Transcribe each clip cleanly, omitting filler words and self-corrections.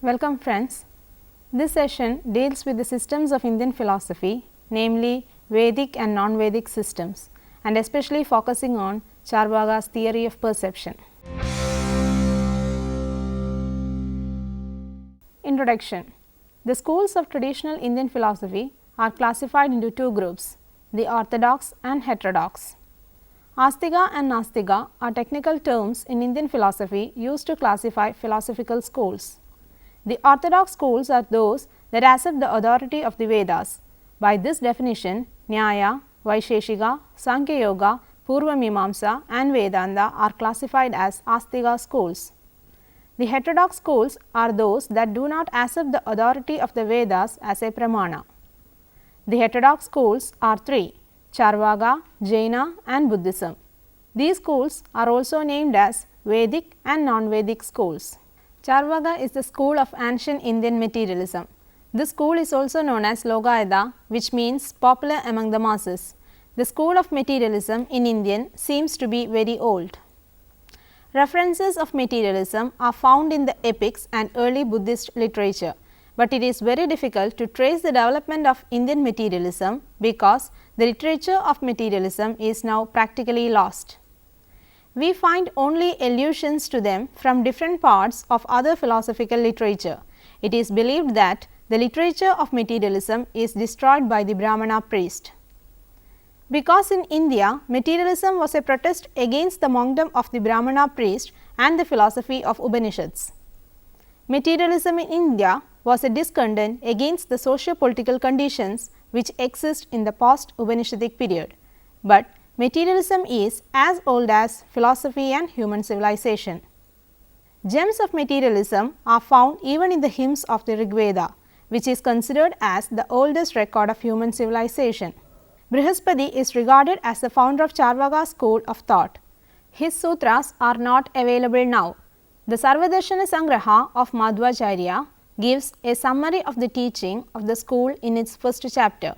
Welcome friends. This session deals with the systems of Indian philosophy, namely Vedic and non-Vedic systems, and especially focusing on Charvaka's theory of perception. Introduction. The schools of traditional Indian philosophy are classified into two groups, the orthodox and heterodox. Astika and Nastika are technical terms in Indian philosophy used to classify philosophical schools. The orthodox schools are those that accept the authority of the Vedas. By this definition, Nyaya, Vaisheshika, Sankhya Yoga, Purva Mimamsa and Vedanta are classified as Astika schools. The heterodox schools are those that do not accept the authority of the Vedas as a pramana. The heterodox schools are three: Charvaka, Jaina and Buddhism. These schools are also named as Vedic and non-Vedic schools. Charvaka is the school of ancient Indian materialism. This school is also known as Lokayata, which means popular among the masses. The school of materialism in Indian seems to be very old. References of materialism are found in the epics and early Buddhist literature, but it is very difficult to trace the development of Indian materialism because the literature of materialism is now practically lost. We find only allusions to them from different parts of other philosophical literature. It is believed that the literature of materialism is destroyed by the Brahmana priest. Because in India, materialism was a protest against the monkdom of the Brahmana priest and the philosophy of Upanishads. Materialism in India was a discontent against the socio-political conditions which exist in the post-Upanishadic period. But materialism is as old as philosophy and human civilization. Gems of materialism are found even in the hymns of the Rig Veda, which is considered as the oldest record of human civilization. Brihaspati is regarded as the founder of Charvaka school of thought. His sutras are not available now. The Sarvadarshana Sangraha of Madhvacharya gives a summary of the teaching of the school in its first chapter.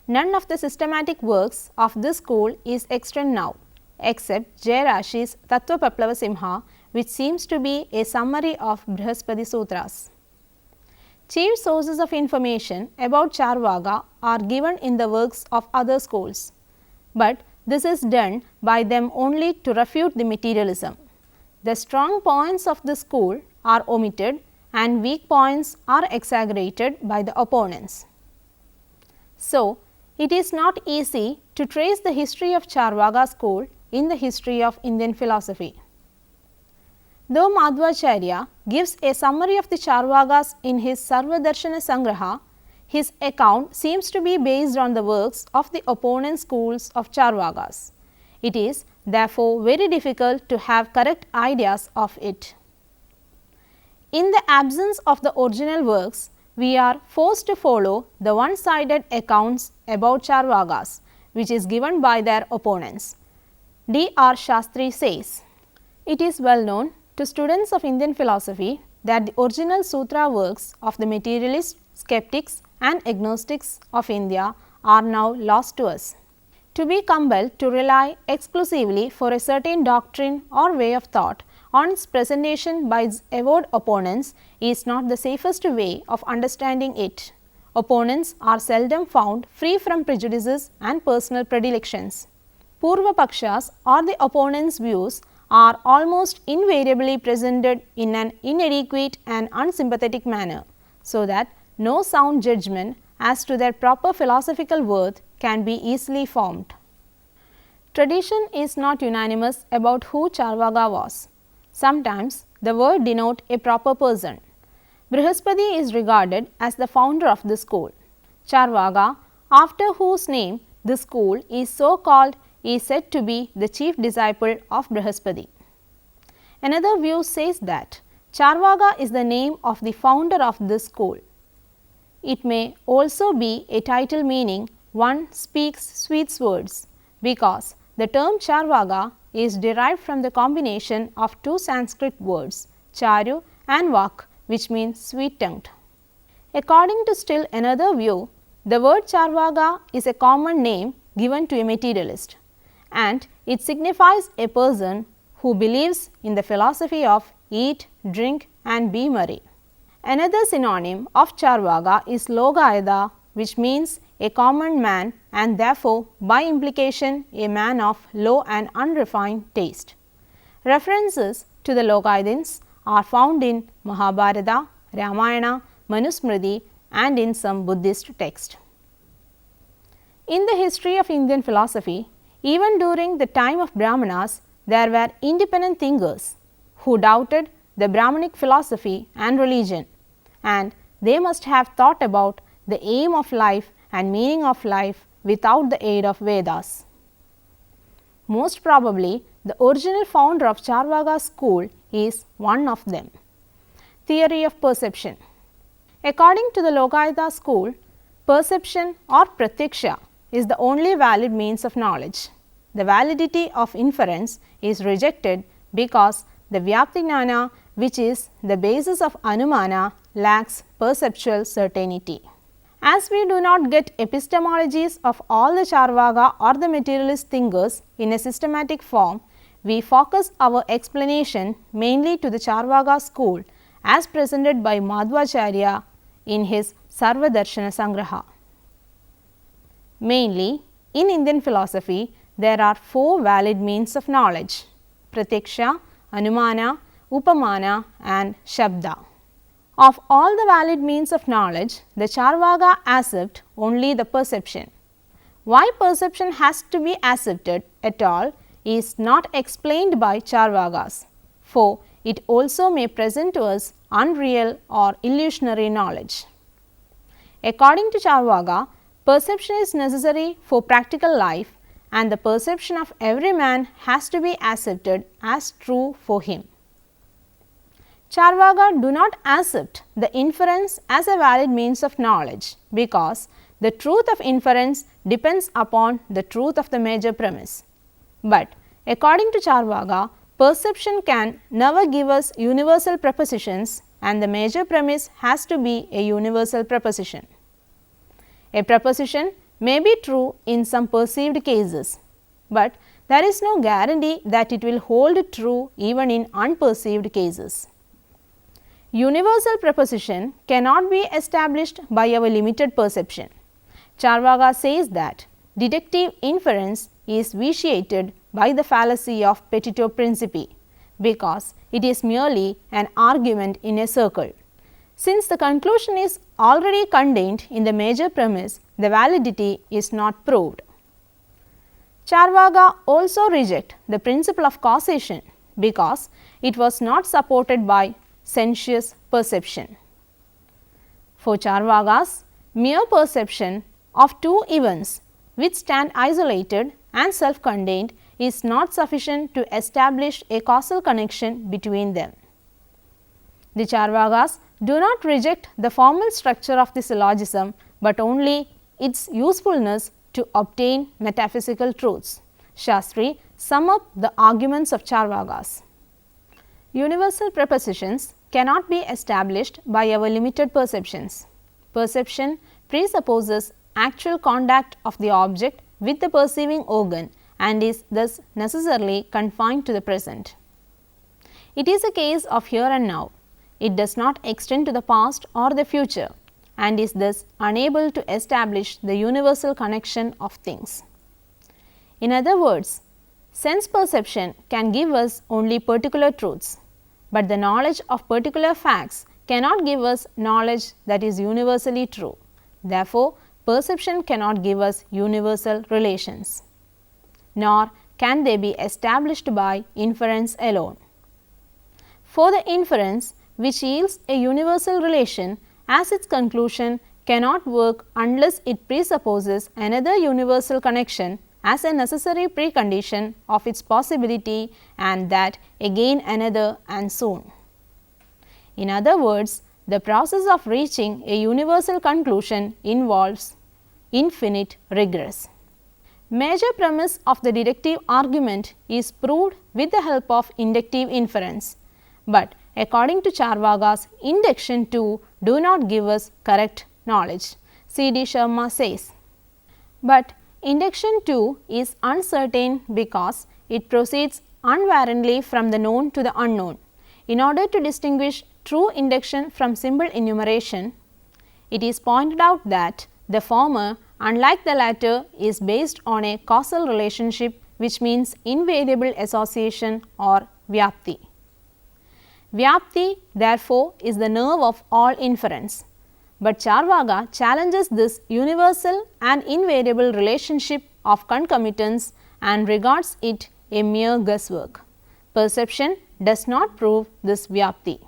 None of the systematic works of this school is extant now, except Jayarashi's Tattva Paplava Simha, which seems to be a summary of Brihaspati Sutras. Chief sources of information about Charvaka are given in the works of other schools, but this is done by them only to refute the materialism. The strong points of the school are omitted and weak points are exaggerated by the opponents. So, it is not easy to trace the history of Charvaka school in the history of Indian philosophy. Though Madhvacharya gives a summary of the Charvakas in his Sarvadarshana Sangraha, his account seems to be based on the works of the opponent schools of Charvakas. It is therefore very difficult to have correct ideas of it. In the absence of the original works, we are forced to follow the one-sided accounts about Charvakas, which is given by their opponents. D. R. Shastri says, "It is well known to students of Indian philosophy that the original sutra works of the materialists, skeptics and agnostics of India are now lost to us. To be compelled to rely exclusively for a certain doctrine or way of thought on its presentation by its avowed opponents is not the safest way of understanding it. Opponents are seldom found free from prejudices and personal predilections. Purva Pakshas or the opponents' views are almost invariably presented in an inadequate and unsympathetic manner, so that no sound judgment as to their proper philosophical worth can be easily formed." Tradition is not unanimous about who Charvaka was. Sometimes the word denotes a proper person. Brihaspati is regarded as the founder of the school. Charvaka, after whose name the school is so called, is said to be the chief disciple of Brihaspati. Another view says that Charvaka is the name of the founder of this school. It may also be a title meaning one speaks sweet words, because the term Charvaka is derived from the combination of two Sanskrit words, charu and vak, which means sweet tongued. According to still another view, the word Charvaka is a common name given to a materialist, and it signifies a person who believes in the philosophy of eat, drink and be merry. Another synonym of Charvaka is Logayada, which means a common man and therefore by implication a man of low and unrefined taste. References to the Logayadins are found in Mahabharata, Ramayana, Manusmriti and in some Buddhist texts. In the history of Indian philosophy, even during the time of Brahmanas, there were independent thinkers who doubted the Brahmanic philosophy and religion, and they must have thought about the aim of life and meaning of life without the aid of Vedas. Most probably, the original founder of Charvaka school is one of them. Theory of perception. According to the Logayada school, perception or pratyaksha is the only valid means of knowledge. The validity of inference is rejected because the Vyaptignana, which is the basis of Anumana, lacks perceptual certainty. As we do not get epistemologies of all the Charvaka or the materialist thinkers in a systematic form, we focus our explanation mainly to the Charvaka school as presented by Madhvacharya in his Sarvadarshana Sangraha. Mainly, in Indian philosophy, there are 4 valid means of knowledge: pratyaksha, anumana, upamana and shabda. Of all the valid means of knowledge, the Charvaka accept only the perception. Why perception has to be accepted at all is not explained by Charvakas, for it also may present to us unreal or illusionary knowledge. According to Charvaka, perception is necessary for practical life and the perception of every man has to be accepted as true for him. Charvaka do not accept the inference as a valid means of knowledge because the truth of inference depends upon the truth of the major premise. But according to Charvaka, perception can never give us universal propositions and the major premise has to be a universal proposition. A proposition may be true in some perceived cases, but there is no guarantee that it will hold true even in unperceived cases. Universal proposition cannot be established by our limited perception. Charvaka says that deductive inference is vitiated by the fallacy of petitio principii, because it is merely an argument in a circle. Since the conclusion is already contained in the major premise, the validity is not proved. Charvaka also reject the principle of causation because it was not supported by sensuous perception. For Charvakas, mere perception of 2 events which stand isolated and self-contained is not sufficient to establish a causal connection between them. The Charvakas do not reject the formal structure of the syllogism, but only its usefulness to obtain metaphysical truths. Shastri sum up the arguments of Charvakas. Universal propositions cannot be established by our limited perceptions. Perception presupposes actual contact of the object with the perceiving organ and is thus necessarily confined to the present. It is a case of here and now. It does not extend to the past or the future and is thus unable to establish the universal connection of things. In other words, sense perception can give us only particular truths, but the knowledge of particular facts cannot give us knowledge that is universally true. Therefore, perception cannot give us universal relations, nor can they be established by inference alone. For the inference which yields a universal relation as its conclusion cannot work unless it presupposes another universal connection as a necessary precondition of its possibility and that again another and soon. In other words, the process of reaching a universal conclusion involves infinite regress. Major premise of the deductive argument is proved with the help of inductive inference, but according to Charvakas, induction too do not give us correct knowledge. C.D. Sharma says, but induction too is uncertain because it proceeds unwarrantably from the known to the unknown. in order to distinguish true induction from simple enumeration, it is pointed out that the former, unlike the latter, is based on a causal relationship, which means invariable association or vyapti. Vyapti therefore is the nerve of all inference, but Charvaka challenges this universal and invariable relationship of concomitance and regards it a mere guesswork. Perception does not prove this vyapti,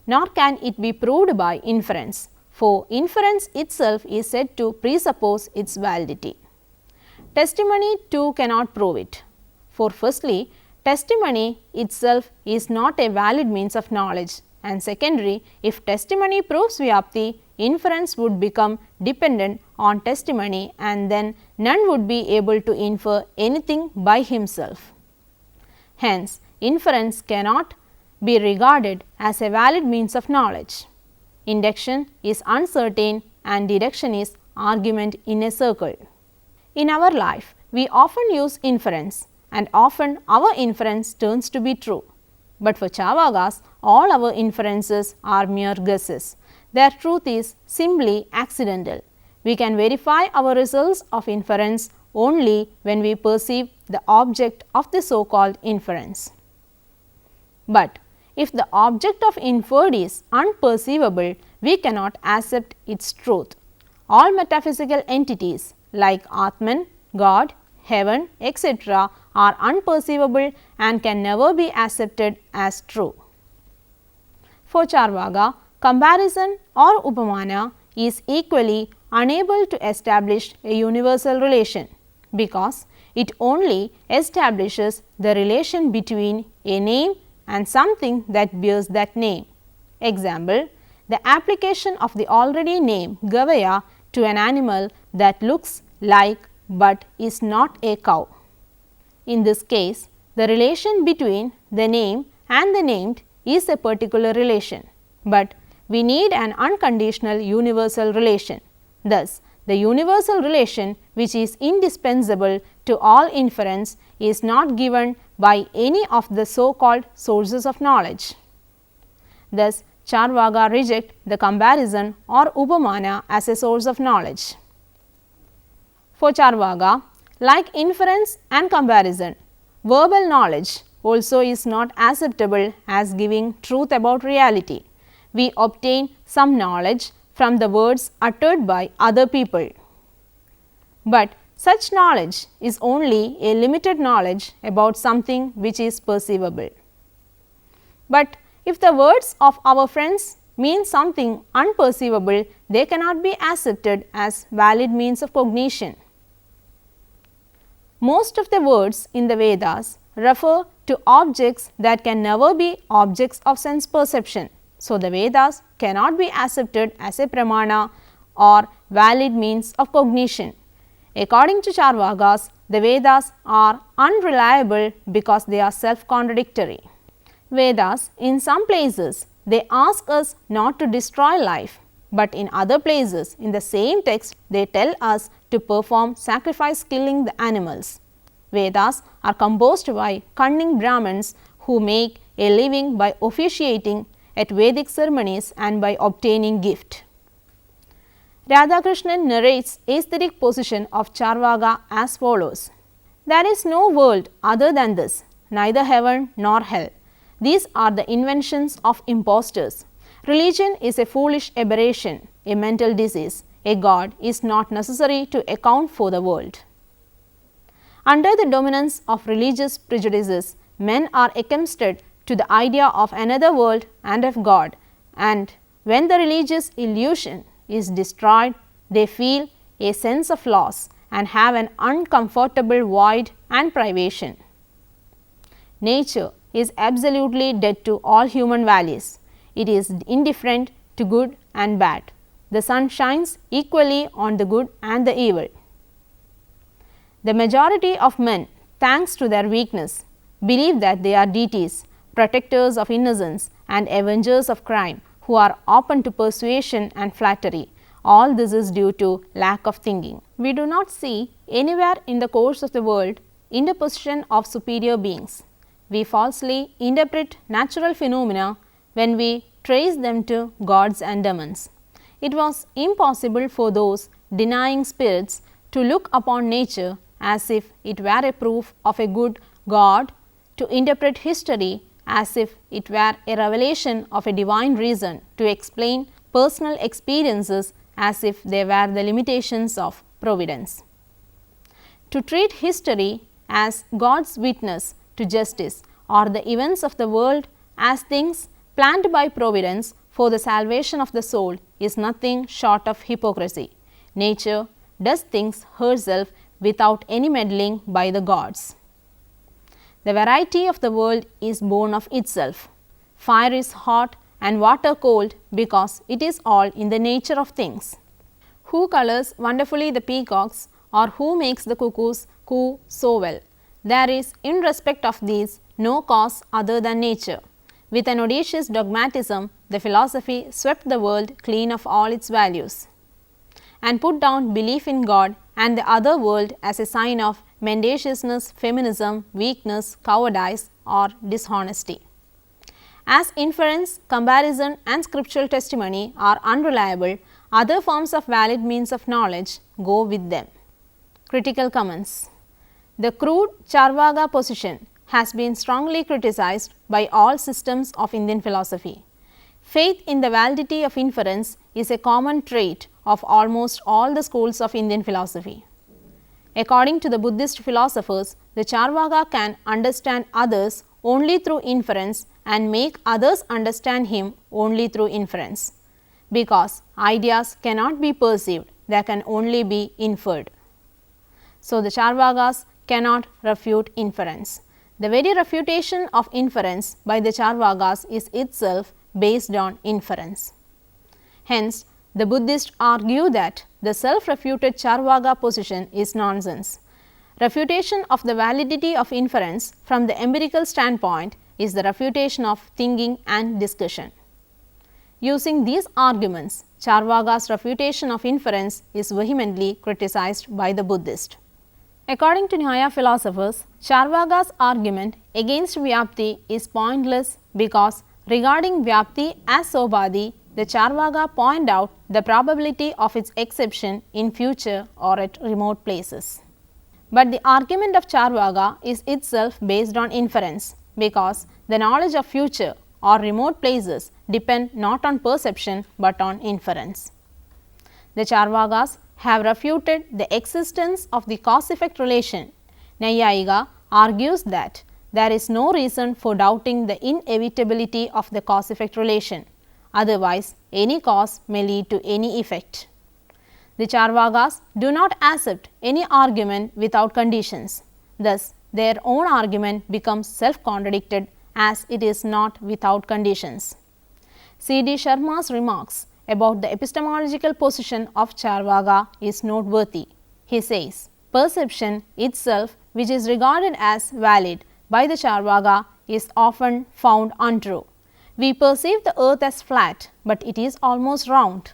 nor can it be proved by inference, for inference itself is said to presuppose its validity. Testimony too cannot prove it, for firstly, testimony itself is not a valid means of knowledge, and secondly, if testimony proves vyapti, inference would become dependent on testimony, and then none would be able to infer anything by himself. Hence, inference cannot be regarded as a valid means of knowledge. Induction is uncertain and deduction is argument in a circle. In our life, we often use inference, and often our inference turns to be true. But for Charvakas, all our inferences are mere guesses. Their truth is simply accidental. We can verify our results of inference only when we perceive the object of the so called inference. But if the object of inferred is unperceivable, we cannot accept its truth. All metaphysical entities like Atman, God, heaven, etc. are unperceivable and can never be accepted as true. For Charvaka, comparison or upamana is equally unable to establish a universal relation, because it only establishes the relation between a name and something that bears that name. Example, the application of the already named Gavaya to an animal that looks like but is not a cow. In this case, the relation between the name and the named is a particular relation, but we need an unconditional universal relation. Thus, the universal relation which is indispensable to all inference is not given by any of the so called sources of knowledge. Thus, Charvaka reject the comparison or upamana as a source of knowledge. For Charvaka, like inference and comparison, verbal knowledge also is not acceptable as giving truth about reality. We obtain some knowledge from the words uttered by other people, but such knowledge is only a limited knowledge about something which is perceivable. But if the words of our friends mean something unperceivable, they cannot be accepted as valid means of cognition. Most of the words in the Vedas refer to objects that can never be objects of sense perception. So, the Vedas cannot be accepted as a pramana or valid means of cognition. According to Charvakas, the Vedas are unreliable because they are self-contradictory. Vedas, in some places, they ask us not to destroy life, but in other places in the same text they tell us to perform sacrifice killing the animals. Vedas are composed by cunning Brahmins who make a living by officiating at Vedic ceremonies and by obtaining gift. Radhakrishnan narrates aesthetic position of Charvaka as follows: there is no world other than this, neither heaven nor hell. These are the inventions of impostors. Religion is a foolish aberration, a mental disease. A god is not necessary to account for the world. Under the dominance of religious prejudices, men are accustomed to the idea of another world and of God, and when the religious illusion is destroyed, they feel a sense of loss and have an uncomfortable void and privation. Nature is absolutely dead to all human values. It is indifferent to good and bad. The sun shines equally on the good and the evil. The majority of men, thanks to their weakness, believe that they are deities, protectors of innocence and avengers of crime, who are open to persuasion and flattery. All this is due to lack of thinking. We do not see anywhere in the course of the world interposition of superior beings. we falsely interpret natural phenomena when we trace them to gods and demons. It was impossible for those denying spirits to look upon nature as if it were a proof of a good God, to interpret history as if it were a revelation of a divine reason, to explain personal experiences as if they were the limitations of providence. To treat history as God's witness to justice or the events of the world as things planned by providence for the salvation of the soul is nothing short of hypocrisy. Nature does things herself without any meddling by the gods. The variety of the world is born of itself. Fire is hot and water cold because it is all in the nature of things. Who colors wonderfully the peacocks, or who makes the cuckoos coo so well? There is, in respect of these, no cause other than nature. With an audacious dogmatism, the philosophy swept the world clean of all its values, and put down belief in God and the other world as a sign of mendaciousness, feminism, weakness, cowardice, or dishonesty. As inference, comparison, and scriptural testimony are unreliable, other forms of valid means of knowledge go with them. Critical comments. The crude Charvaka position has been strongly criticized by all systems of Indian philosophy. Faith in the validity of inference is a common trait of almost all the schools of Indian philosophy. According to the Buddhist philosophers, the Charvaka can understand others only through inference and make others understand him only through inference. Because ideas cannot be perceived, they can only be inferred. So, the Charvakas cannot refute inference. The very refutation of inference by the Charvakas is itself based on inference. Hence, the Buddhists argue that the self-refuted Charvaka position is nonsense. Refutation of the validity of inference from the empirical standpoint is the refutation of thinking and discussion. Using these arguments, Charvaka's refutation of inference is vehemently criticized by the Buddhist. According to Nyaya philosophers, Charvaka's argument against Vyapti is pointless because regarding Vyapti as Sobhadi, the Charvaka point out the probability of its exception in future or at remote places. But the argument of Charvaka is itself based on inference, because the knowledge of future or remote places depend not on perception but on inference. The Charvakas have refuted the existence of the cause-effect relation. Nyaya argues that there is no reason for doubting the inevitability of the cause-effect relation, otherwise any cause may lead to any effect. The Charvakas do not accept any argument without conditions, thus their own argument becomes self-contradicted as it is not without conditions. C.D. Sharma's remarks about the epistemological position of Charvaka is noteworthy. He says, perception itself, which is regarded as valid by the Charvaka, is often found untrue. We perceive the earth as flat, but it is almost round.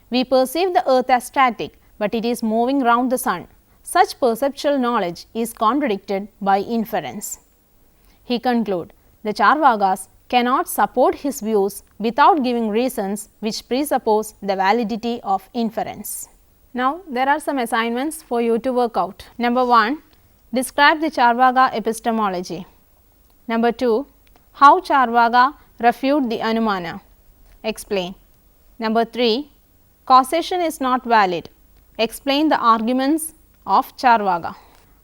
We perceive the earth as static, but it is moving round the sun. Such perceptual knowledge is contradicted by inference. He concludes, the Charvakas cannot support his views without giving reasons which presuppose the validity of inference. Now, there are some assignments for you to work out. Number 1, describe the Charvaka epistemology. Number 2, how Charvaka refute the Anumana. Explain. Number 3, causation is not valid. Explain the arguments of Charvaka.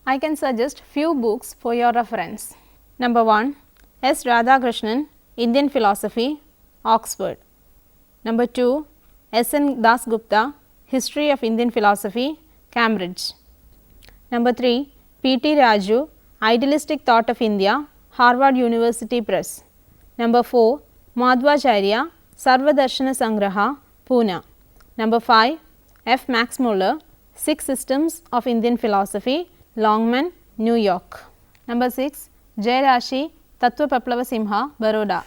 I can suggest few books for your reference. Number 1, S. Radhakrishnan, Indian Philosophy, Oxford. Number 2, S. N. Dasgupta, History of Indian Philosophy, Cambridge. Number 3, P. T. Raju, Idealistic Thought of India, Harvard University Press. Number 4, Madhvacharya, Sarvadarshana Sangraha, Pune. Number 5, F. Max Muller, Six Systems of Indian Philosophy, Longman, New York. Number 6, Jayarashi, Tattva Paplava Simha, Baroda.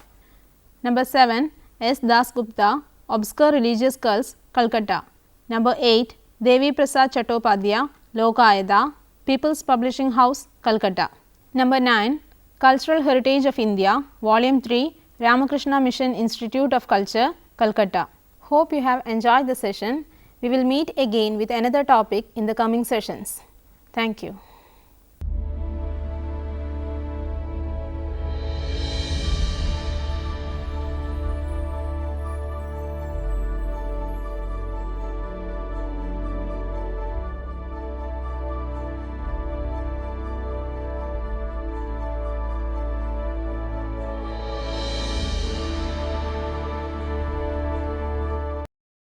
Number 7, S. Dasgupta, Obscure Religious Cults, Calcutta. Number 8, Devi Prasad Chattopadhyay, Lokayata, People's Publishing House, Calcutta. Number 9, Cultural Heritage of India, Volume 3, Ramakrishna Mission Institute of Culture, Calcutta. Hope you have enjoyed the session. We will meet again with another topic in the coming sessions. Thank you.